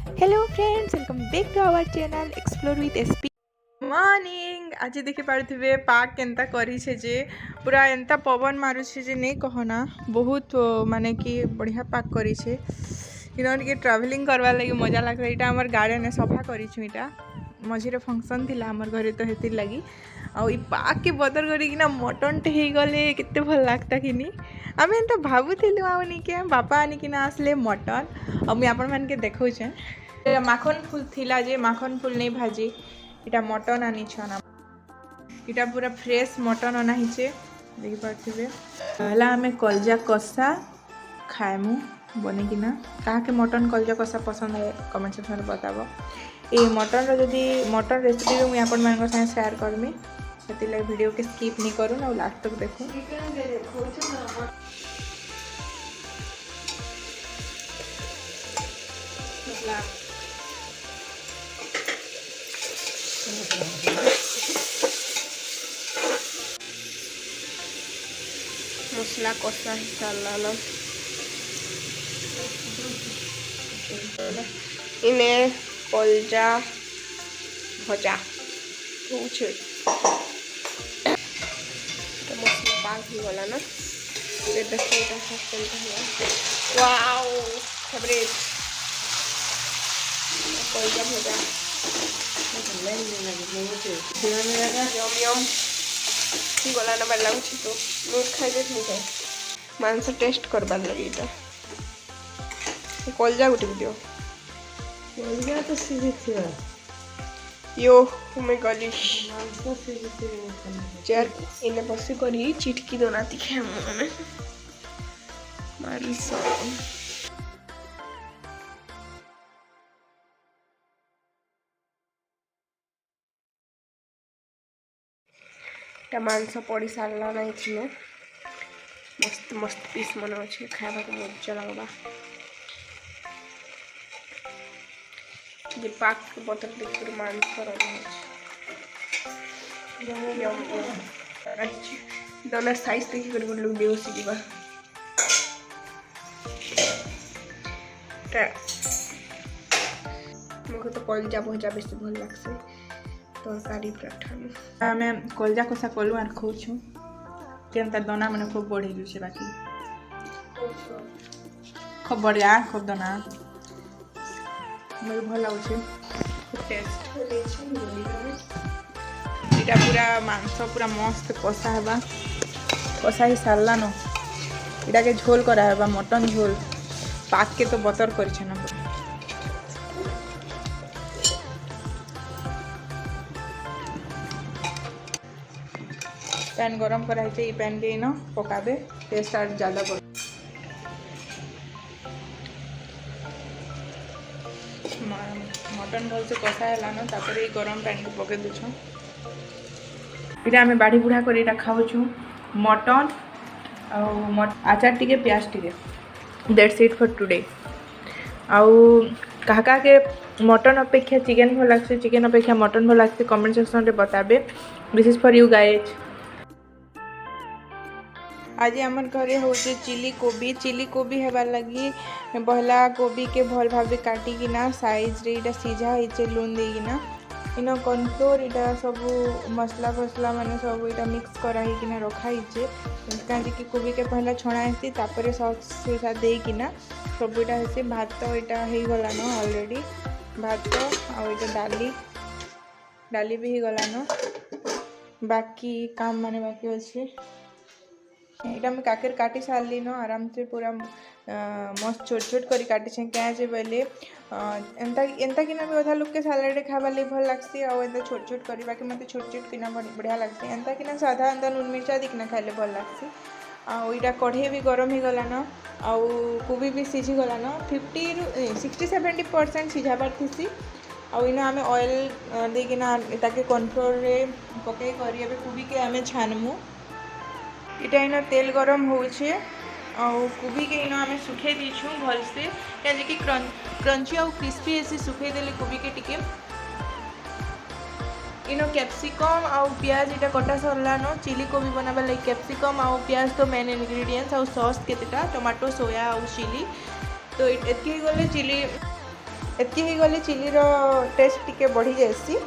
Hello friends, welcome back to our channel explore with SP. Morning आज देखि पारुथिबे पाक केनता करी छे जे पूरा एंता पवन मारू छे जे नहीं कहना बहुत माने कि बढ़िया पाक करी छे। इनन के ट्रैवलिंग करवा लगी मजा लागला। इटा हमर गार्डन ने सफा करी छु। इटा मझिरे फंक्शन थिला हमर घरे तो हेतिर लगी आउ ई पाक के बदर करी किना मटन टे हे गले केते भल लागता किनी। आमे एंता भाबुथिलु आउनी के बापा आनी किना आसले मटन आ मुई आपन मान के देखौ छे। माखन फूल थिला जे माखन फूल नहीं भाजी इटा मटन आनी छना। इटा पूरा फ्रेश मटन अना हिचे देखि पाथिबे। पहला हमें कलजा कसा खाएमु बने किना। कहा के मटन कलजा कसा पसंद है कमेंट सेक्शन में बताबो। ए मटन रो जदी मटन रेसिपी मुई आपन मान को साथ शेयर करमी सेति लाग वीडियो के स्किप नहीं करू ना लास्ट तक देखो। मसला कसा हिसाला लो इने कलजा भजा होछे तो मसला पाक ही गला ना। ये देखो इटा सब है। वाओ फेवरेट कलजा भजा यम यम ठीक गला ना बार लागुछि तो मीट खाई दे ठीक है। मांस टेस्ट करबार लगे इटा कलजा गुटे दियो कलजा तो सीधे थिया यो मैं गली मांस सीधे थिया चेयर इने बसी करी चिटकी दोनाती है मने मारी सो मांस पड़ी सारा ना इसमें मस्त मस्त पीस मन अच्छे खावा को मजा लगवा। ये पाक के बोतल देखकर मांस दोनों साइज देखी कर लोग बेहोशी दिबा मुझे तो कलजा भजा बेसी भल लागसे तरकारी प्रठानु आमे कलजा कसा कलु आर खोछु केनता दाना माने खूब बढ़ी जुछे बाकी खूब बढ़िया खूब दाना मुझे भल लागुछे टेस्ट इटा पूरा मांस पूरा मस्त कसा हेबा कसा ही सारला न इटा के झोल करा हेबा मटन झोल पाक के तो बतर करिछ ना। पैन गरम कराई ये पैन के न पकाबे टेस्ट आर ज्यादा बढ़। मटन भल से कषा है ना तापर ये गरम पैन को पके दूछ इटा आम बाड़ी बुढ़ा कर इटा खाऊँ मटन आचार टिके प्याज टिके दैट्स इट फॉर टुडे। आउ कहा के मटन अपेक्षा चिकेन भल लगसे चिकेन अपेक्षा मटन भल लगसे कमेंट सेक्शन में बताबे। This is for you guys. आज आम घरे हूँ चिली कोबी हेबार लगी पहला कोबी के भल भाव काटिकिना साइज रे इटा सीझा होइछे लून देकिना इन कॉर्नफ्लोर इटा सब मसला फसला माने सब इटा मिक्स कराइकिना रखा होइछे कहीं कि कोबी के पहला छणा हेसी तापर सॉस से देकिना सब इटा हेसी। भात इटा हो गला न ऑलरेडी भात आ इटा डाली भी हो गला न बाकी काम माने बाकी अच्छे इटा मैं काकर काटी सारली न आराम से पूरा मस्त छोट छोट कर काटी छे क्या जे बोले एंता किना भी अधा लोग के सालाड खावा ले भल लागसी आ एंता छोट छोट करी बाकी मते छोट छोट किना बढ़िया लागसी एंता किना साधा एंता नून मिर्चा दिखना खाइले भल लागसी। आ इटा कढ़े भी गरम ही गला न आउ कोबी भी सीझी गला न 60-70% सीझाबार थीसी आ इन आम ऑयल देकिना ताके कॉर्नफ्लोर रे पके करी अबे कोबी के आमे छानमु। इटा इन तेल गरम होछे और कोबी के इन आम सुखे दीछू भल से कि क्रंची और क्रिस्पी ऐसे सुखे देले कोबी के टिके इन कैप्सिकम आउ प्याज इटा कटा सरला न चिली कोबी बनाबा लाइक कैप्सिकम आउ प्याज तो मेन इंग्रेडिएंट्स आउ सॉस केतेटा टमाटो सोया आउ चिली तो एतकी गले चिली एतकी ही गले चिली रो टेस्ट टिके बढ़ी जाएसी।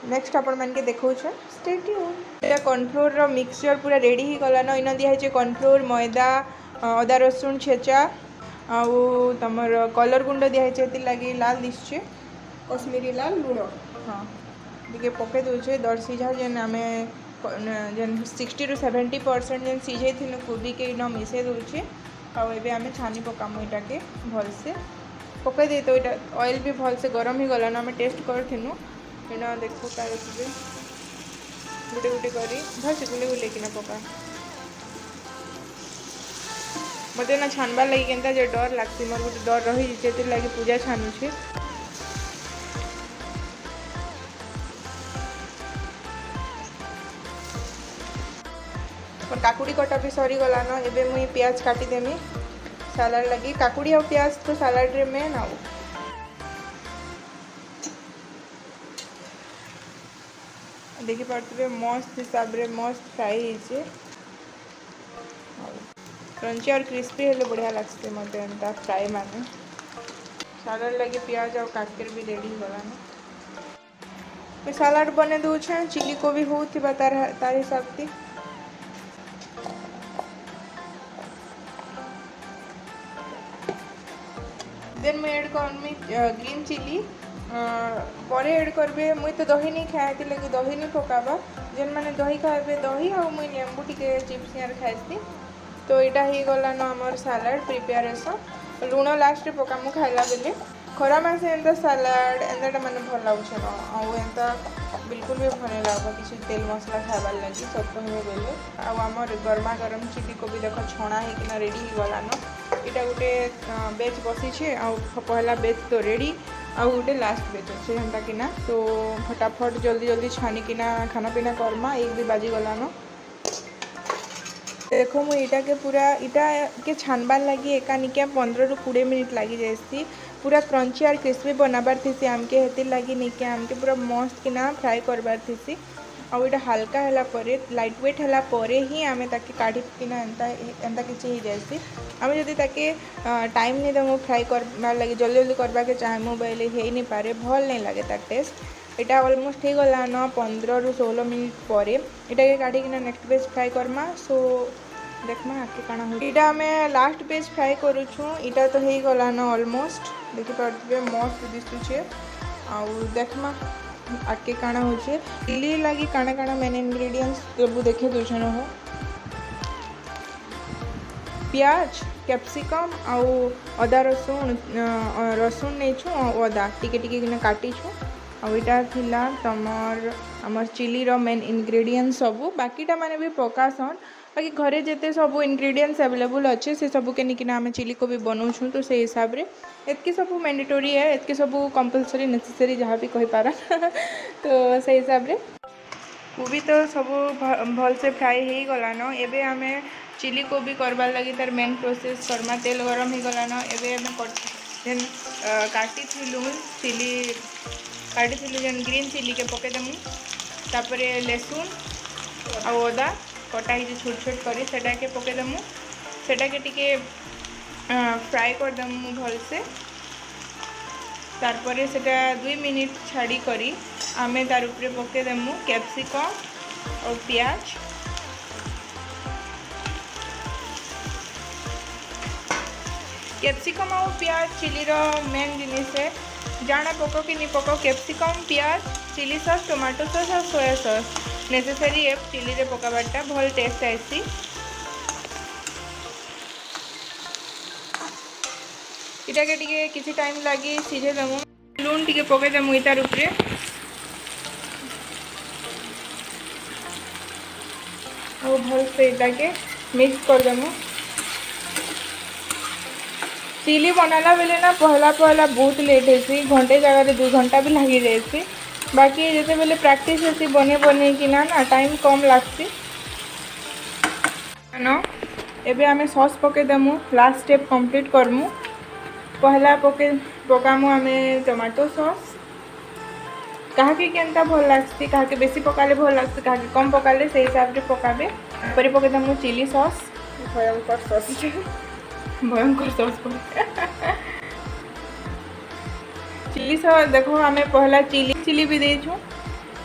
नेक्स्ट आपण मान के देखौ छ स्टे ट्यून। एटा कॉर्नफ्लोर रो मिक्सचर पूरा रेडी ही गला न। इन दिया है कॉर्नफ्लोर मैदा अदा रसुण छेचा आउ तमर कलर गुंड दिया है एति लागी लाल दिसछे कश्मीरी लाल लूण। हाँ टिके पके दोछे दर सीझा जेन आमे जेन 60 to 70% जेन सीझे थिन कोबी के न मिसे दोछे। आउ एबे आमे छानी पकामु इटा के भल से पकई दे। तो इटा ऑयल भी भल से गरम ही गला ना। आमे टेस्ट करथिनु इना देखो का रखबे गुटे गुटे करी भल से गुले गुले किना पका। मते ना छानबार लगी केनता जे डर लागसी मोर गुटे डर रही जेते लागी पूजा छानु छे। और काकुड़ी कटा भी सरी गला न। एबे मुई प्याज काटी देमी सलाड लगी। काकुड़ी और प्याज तो सलाड रे मेन आउ। देखि पार्थिबे मस्त हिसाब रे मस्त फ्राई हिचे क्रंची और क्रिस्पी हेले बढ़िया लगते मते एंता फ्राई माने। सलाड लगी प्याज और काकर भी रेडी गला न। सलाड बने दो छ चिली को भी होती तार हिसाब से। देन मैं ऐड करमी ग्रीन चिली पर ऐड करबे। मुई तो दही नहीं खाए थी लगी दही नहीं पकाबा। जेन माने दही खाए दही आ मुई नींबू टिके चिप्स यार खाइसी। तो यहाँ ही गला न आमर सलाड प्रिपेरेसन। लुण लास्ट रे पकामु खाइला बेले। खरा मासे एंता सलाड एंता माने भल लागुछ न। आउ एंता बिल्कुल भी भल नहीं लागबा किसी तेल मसला खाइबार लगी सत हुए बेले। आउ आमर गरमा गरम चिली को भी देख छणा होकिना रेडी ही गला न। इटा गोटे बेच बसी छे आउ पहला बेच तो रेडी आउ गोटे लास्ट बेच अच्छे जेनता किना। तो फटाफट जल्दी जल्दी छानी किना खाना पीना करमा। 1 भी बाजी गला न। देखो मुझे इटा के पूरा इटा के छानबार लगी एका निके 15 ରୁ 20 मिनट लगी जाएसी। पूरा क्रंची और क्रिस्पी बनाबार थी आमके हेतिर लगी निके आमके पूरा मस्त किना फ्राई करबार थी। आउ इटा हल्का हैला परे लाइट वेट हैला परे ही आमे ताके काढी किना एंता एंता किछि ही जाएसी। आमे जदि ताके टाइम नहीं देमु फ्राई करबार लगी जल्दी जल्दी करबा के चाहमु बेले हे नहीं पारे भल नहीं लगे तार टेस्ट। इटा ऑलमोस्ट हो गला न 15 ରୁ 16 मिनट पर इटा के काढ़ी किना नेक्स्ट बेच फ्राई करमा। सो देखमा आके काना हो। इटा हमें लास्ट बेच फ्राई करूछु। इटा तो हो गला न ऑलमोस्ट देखि पारबे मस्त दिसुछे। आउ देखमा आके काना होछे। चिली लगी काना काना मेन इंग्रेडिएंट्स सब देखे दोछन हो। प्याज कैप्सिकम आउ अदा रसुण रसुण नहीं छु अदा टिके टिके किना काटी छु। आउ इटा थिला तमर हमर चिली रो मेन इंग्रेडिएंट्स सब बाकीटा माने भी पकासन। बाकी घरे जेते सब इंग्रेडिएंट्स अवेलेबल अच्छे से सब के निकिना आम चिली को भी बनाऊँ। तो से हिसाब रे एतकी सब मैंडेटोरी है एतकी सब कंपलसरी नेसेसरी जहाँ भी कही पारा तो से हिसाब रे वो भी तो सब भल से फ्राई हो गला न। एबे आमे चिली को भी करबार लगी तार मेन प्रोसेस करमा। तेल गरम हो गला न। एबे आमे जेन काटी थिलु चिली काटी थिलु जेन ग्रीन चिली के पके दमु। तापरे लहसुन आ अदा कटा ही छोट छोट करी सेटा के पके दमु। सेटा के टिके फ्राई कर दमु भल से। तारपरे सेटा 2 मिनिट छाड़ी करी आमे तार ऊपर पके दमु कैप्सिकम और प्याज। कैप्सिकम और प्याज चिली रो मेन जिनिस है। जाना पको कि नहीं पको कैप्सिकम प्याज चिली सॉस टोमाटो सॉस और सोया सॉस नेसेसरी है चिली रे पकाबारटा भल टेस्ट आसी। इटा के टिके किसी टाइम लगी सीझे दमु। लून टिके पके दमु इतार ऊपर और भल से इटा के मिक्स कर दमु। चिली बनाला बेले ना पहला पहला बहुत लेट है घंटे जगह 2 घंटा भी लगी जाए। बाकी जैसे बेले प्रैक्टिस होती बने बने कि ना टाइम कम लगती न। एबे आमे सॉस पके दमु लास्ट स्टेप कंप्लीट करमु। पहला पकामु आमे टमाटो सॉस। कहा के केनता भल लागसी कहा के बेसी पकाले भल लागसी कहा के कम पकाले से हिसाब रे पकाबे। परे पके दमु चिली सॉस भयंकर सॉस भयंकर सॉस चिली सॉस देखो आम पहला चिली भी देचु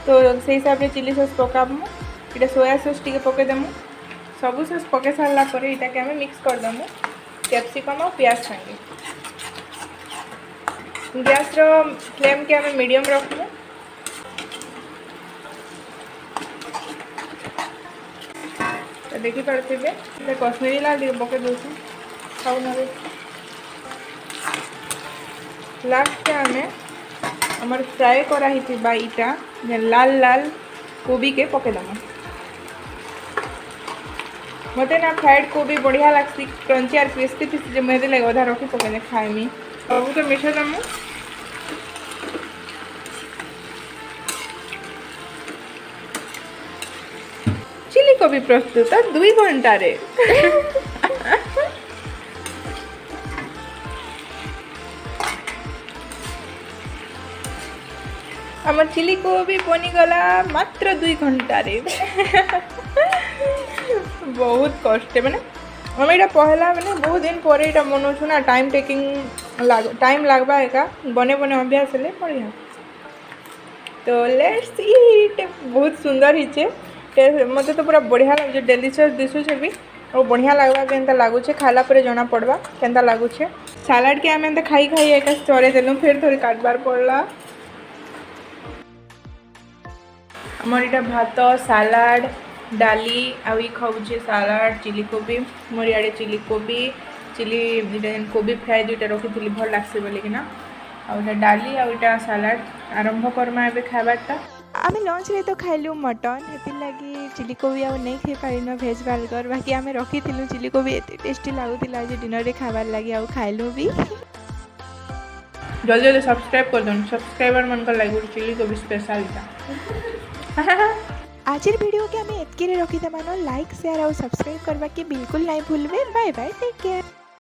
तो से हिसाब से चिली सॉस पकामु इटा सोया सॉस टी पकईदेमु सब सॉस पकई सारा पर यहाँ के आम मिक्स करदेमु कैप्सिकम और प्याज संगे गैस फ्लेम के आम मीडियम रखमु तो देखी पारे कश्मीरी लाल पकई दूसु खाऊ ना लास्ट आम आमर फ्राए कराही इटा लाल लाल कोबी के पकईदेमु मत ना फ्राइड कोबी बढ़िया लगसी क्रंची और क्रिस्पी थी जो मेहदे लगे अधा रखी पकड़े खाएमी सब तो मिशा देमु चिली कोबी प्रस्तुत 2 घंटा रे आमर चिली कोबी बनीगला मात्र 2 घंटा रे बहुत कष्ट मैंने हम यहाँ पहला मैंने बहुत दिन पर यहाँ बनाऊँ ना टाइम लगवा एका बने बने अभ्यास है बढ़िया तो लेट्स ईट बहुत सुंदर ही मत तो पूरा बढ़िया लगे डेलीशियस दिशुचे भी और बढ़िया लगवा के लगुचे खाला पर जना पड़वा केंता लगुचे सलाड के आम खाई खाई एक चरे देलु फिर थोड़ी काटबार पड़ला आमर यहाँ भात सलाड डाली आई खाऊे सलाड चिली कोबी मोर इे चिली कोबी कोबी फ्राए दुईटा रखी थी भल लग्सी बोलिकिना आउटा डाली आउटा सलाड आरंभ करमा ए खाबारटा आम लंच रे तो खाइलु मटन हेतिर लगी चिली कोबी आ नहीं खाई पारिन भेज बर्गर बाकी आम रखी चिली कोबी एत टेस्टी लगुला आज डिनर रे खाबार लगी आ खाइलु भी जल्दी जल्दी सब्सक्राइब कर दो सब्सक्राइबर मन कर लगे चिली कोबी स्पेशल आज वीडियो के आम एतके रखी मान लाइक शेयर और सब्सक्राइब करवा के बिल्कुल नहीं भूलवे बाय बाय टेक केयर।